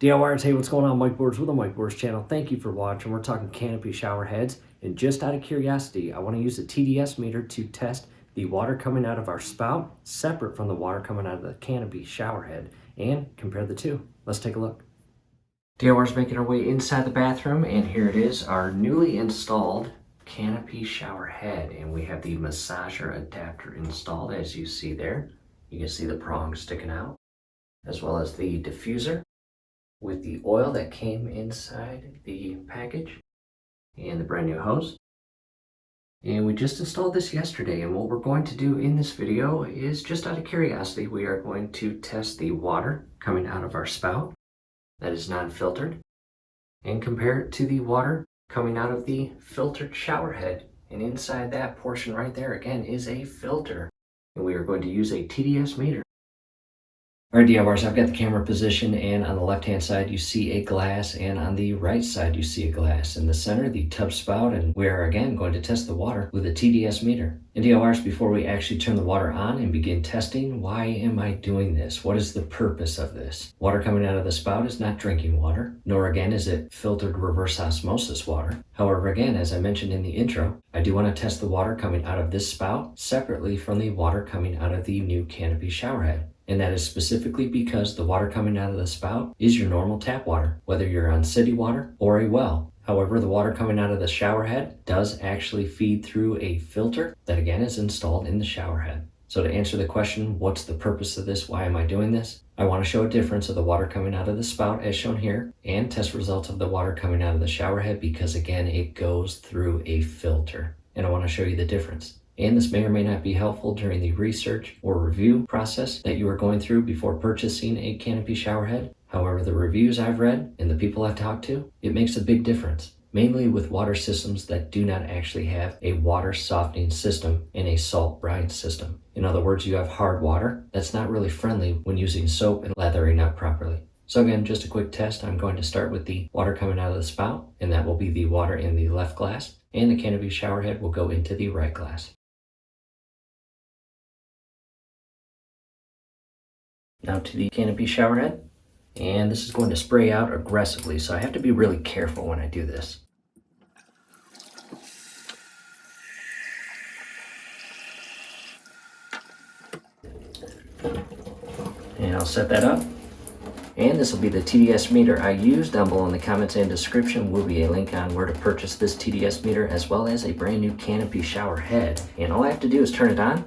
DIYers, hey, what's going on? Mike Boards with the Mike Boards channel. Thank you for watching. We're talking Canopy shower heads. And just out of curiosity, I want to use the TDS meter to test the water coming out of our spout separate from the water coming out of the Canopy shower head and compare the two. Let's take a look. DIYers making our way inside the bathroom, and here it is, our newly installed Canopy shower head. And we have the massager adapter installed, as you see there. You can see the prongs sticking out, as well as the diffuser with the oil that came inside the package and the brand new hose. And we just installed this yesterday, and what we're going to do in this video is, just out of curiosity, we are going to test the water coming out of our spout that is non-filtered and compare it to the water coming out of the filtered shower head. And inside that portion right there again is a filter, and we are going to use a TDS meter. Alright, DIYers, I've got the camera positioned, and on the left hand side you see a glass, and on the right side you see a glass. In the center, the tub spout, and we are again going to test the water with a TDS meter. And DIYers, before we actually turn the water on and begin testing, why am I doing this? What is the purpose of this? Water coming out of the spout is not drinking water, nor again is it filtered reverse osmosis water. However, again, as I mentioned in the intro, I do want to test the water coming out of this spout separately from the water coming out of the new Canopy showerhead. And that is specifically because the water coming out of the spout is your normal tap water, whether you're on city water or a well. However, the water coming out of the shower head does actually feed through a filter that again is installed in the shower head. So to answer the question, what's the purpose of this? Why am I doing this? I want to show a difference of the water coming out of the spout as shown here, and test results of the water coming out of the shower head, because again, it goes through a filter. And I want to show you the difference. And this may or may not be helpful during the research or review process that you are going through before purchasing a Canopy showerhead. However, the reviews I've read and the people I've talked to, it makes a big difference, mainly with water systems that do not actually have a water softening system and a salt brine system. In other words, you have hard water that's not really friendly when using soap and lathering up properly. So again, just a quick test. I'm going to start with the water coming out of the spout, and that will be the water in the left glass, and the Canopy showerhead will go into the right glass. Now to the Canopy showerhead, and this is going to spray out aggressively, so I have to be really careful when I do this. And I'll set that up. And this will be the TDS meter I used. Down below in the comments and description will be a link on where to purchase this TDS meter, as well as a brand new Canopy shower head. And all I have to do is turn it on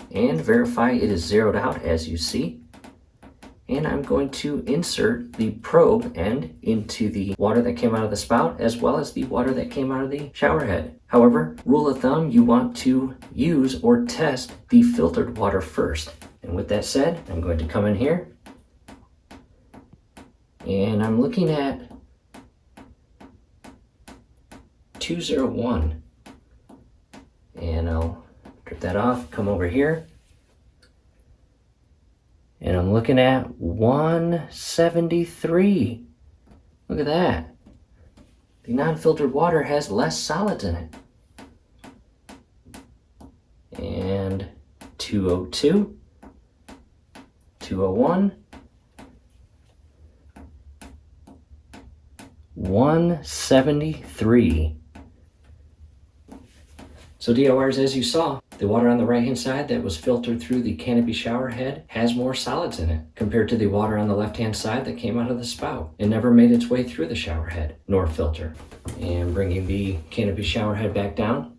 and verify it is zeroed out, as you see. And I'm going to insert the probe end into the water that came out of the spout, as well as the water that came out of the shower head. However, rule of thumb, you want to use or test the filtered water first. And with that said, I'm going to come in here, and I'm looking at 201. And I'll drip that off, come over here, and I'm looking at 173. Look at that. The non-filtered water has less solids in it. And 202, 201, 173. So DIYers, as you saw, the water on the right hand side that was filtered through the Canopy shower head has more solids in it compared to the water on the left hand side that came out of the spout. It never made its way through the shower head nor filter. And bringing the Canopy shower head back down.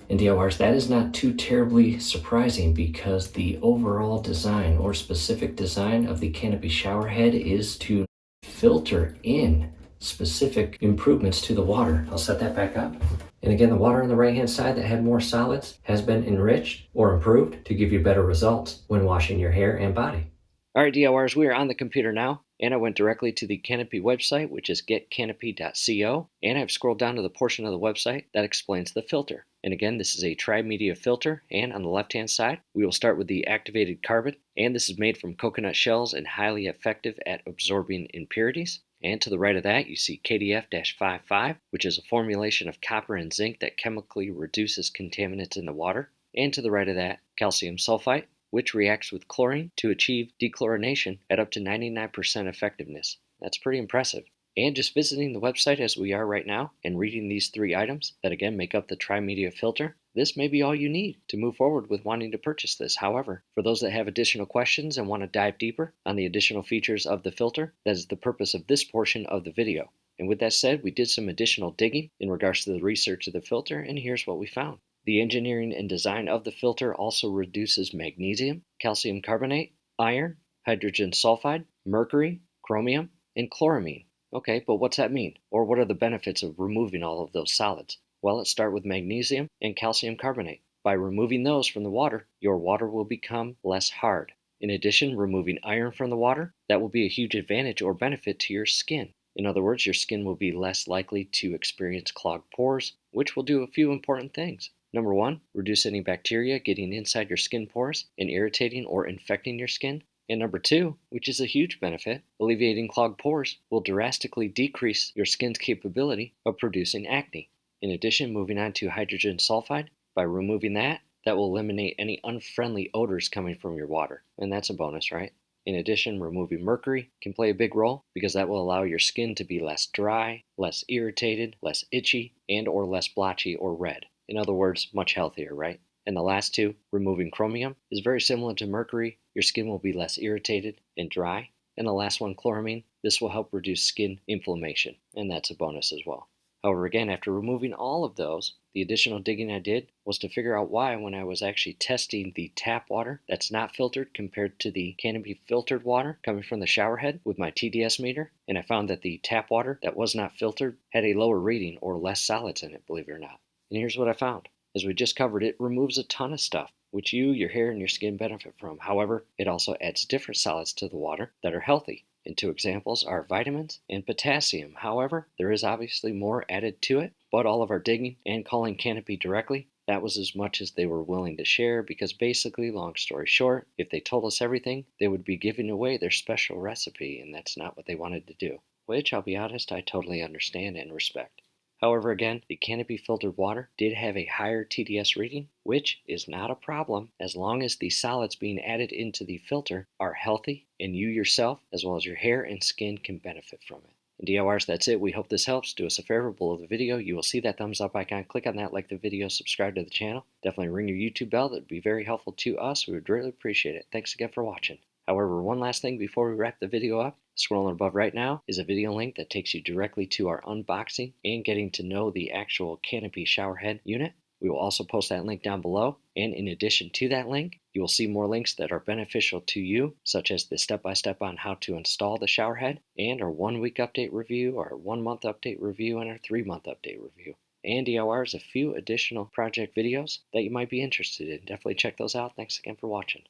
And DIYers, that is not too terribly surprising, because the overall design or specific design of the Canopy shower head is to filter in specific improvements to the water. I'll set that back up. And again, the water on the right hand side that had more solids has been enriched or improved to give you better results when washing your hair and body. Alright, DIYers, we are on the computer now, and I went directly to the Canopy website, which is getcanopy.co, and I've scrolled down to the portion of the website that explains the filter. And again, this is a tri-media filter, and on the left hand side we will start with the activated carbon, and this is made from coconut shells and highly effective at absorbing impurities. And to the right of that, you see KDF-55, which is a formulation of copper and zinc that chemically reduces contaminants in the water. And to the right of that, calcium sulfite, which reacts with chlorine to achieve dechlorination at up to 99% effectiveness. That's pretty impressive. And just visiting the website as we are right now and reading these 3 items that again make up the tri-media filter, this may be all you need to move forward with wanting to purchase this. However, for those that have additional questions and want to dive deeper on the additional features of the filter, that is the purpose of this portion of the video. And with that said, we did some additional digging in regards to the research of the filter, and here's what we found. The engineering and design of the filter also reduces magnesium, calcium carbonate, iron, hydrogen sulfide, mercury, chromium, and chloramine. Okay, but what's that mean? Or what are the benefits of removing all of those solids? Well, let's start with magnesium and calcium carbonate. By removing those from the water, your water will become less hard. In addition, removing iron from the water, that will be a huge advantage or benefit to your skin. In other words, your skin will be less likely to experience clogged pores, which will do a few important things. Number 1, reduce any bacteria getting inside your skin pores and irritating or infecting your skin. And number 2, which is a huge benefit, alleviating clogged pores will drastically decrease your skin's capability of producing acne. In addition, moving on to hydrogen sulfide, by removing that will eliminate any unfriendly odors coming from your water. And that's a bonus, right? In addition, removing mercury can play a big role because that will allow your skin to be less dry, less irritated, less itchy, and or less blotchy or red. In other words, much healthier, right? And the last 2, removing chromium, is very similar to mercury. Your skin will be less irritated and dry. And the last one, chloramine, this will help reduce skin inflammation, and that's a bonus as well. However, again, after removing all of those, the additional digging I did was to figure out why, when I was actually testing the tap water that's not filtered compared to the Canopy filtered water coming from the showerhead with my TDS meter, and I found that the tap water that was not filtered had a lower reading or less solids in it, believe it or not. And here's what I found. As we just covered, it removes a ton of stuff, which you, your hair, and your skin benefit from. However, it also adds different solids to the water that are healthy. And 2 examples are vitamins and potassium. However, there is obviously more added to it, but all of our digging and calling Canopy directly, that was as much as they were willing to share because basically, long story short, if they told us everything, they would be giving away their special recipe, and that's not what they wanted to do. Which, I'll be honest, I totally understand and respect. However, again, the Canopy filtered water did have a higher TDS reading, which is not a problem as long as the solids being added into the filter are healthy and you yourself, as well as your hair and skin, can benefit from it. And DIYers, that's it. We hope this helps. Do us a favor, below the video, you will see that thumbs up icon. Click on that, like the video, subscribe to the channel. Definitely ring your YouTube bell. That would be very helpful to us. We would really appreciate it. Thanks again for watching. However, one last thing before we wrap the video up. Scrolling above right now is a video link that takes you directly to our unboxing and getting to know the actual Canopy Showerhead unit. We will also post that link down below, and in addition to that link, you will see more links that are beneficial to you, such as the step-by-step on how to install the showerhead, and our 1-week update review, our 1-month update review, and our 3-month update review. And DIYers, a few additional project videos that you might be interested in. Definitely check those out. Thanks again for watching.